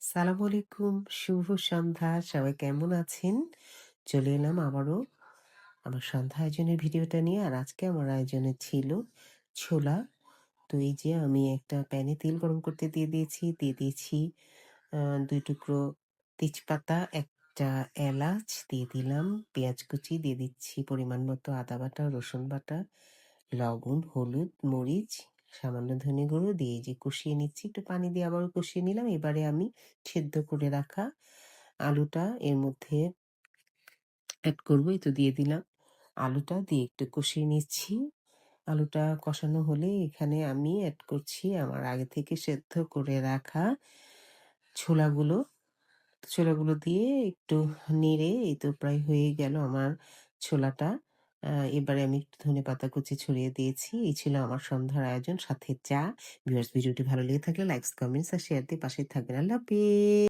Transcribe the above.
সালাম আলাইকুম, শুভ সন্ধ্যা। সবাই কেমন আছেন? চলে এলাম আবারও আমার সন্ধ্যা আয়োজনের ভিডিওটা নিয়ে। আর আজকে আমার আয়োজনে ছিল ছোলা। তো এই যে আমি একটা প্যানে তেল গরম করতে দিয়ে দিয়েছি। দিয়ে দিয়েছি ২ টুকরো তেজপাতা, একটা এলাচ দিয়ে দিলাম, পেঁয়াজ কুচি দিয়ে দিচ্ছি, পরিমাণ মতো আদা বাটা, রসুন বাটা, লবণ, হলুদ, মরিচ, সামান্য ধনে গুঁড়ো দিয়ে এই যে কষিয়ে নিচ্ছি। একটু পানি দিয়ে আবারও কষিয়ে নিলাম। এবারে আমি সেদ্ধ করে রাখা আলুটা এর মধ্যে এড করব। এই তো দিয়ে দিলাম। আলুটা দিয়ে একটু কষিয়ে নিচ্ছি। আলুটা কষানো হলে এখানে আমি এড করছি আমার আগে থেকে সেদ্ধ করে রাখা ছোলাগুলো। ছোলাগুলো দিয়ে একটু নেড়ে এই তো প্রায় হয়ে গেল আমার ছোলাটা। এবারে আমি একটু ধনেপাতা কুচি ছড়িয়ে দিয়েছি। এই ছিল আমার সন্ধ্যার আয়োজন, সাথে চা। ভিউয়ার্স, ভিডিওটি ভালো লেগে থাকলে লাইকস, কমেন্টস আর শেয়ার দিয়ে পাশে থাকবেন। আল্লাহ হাফেজ।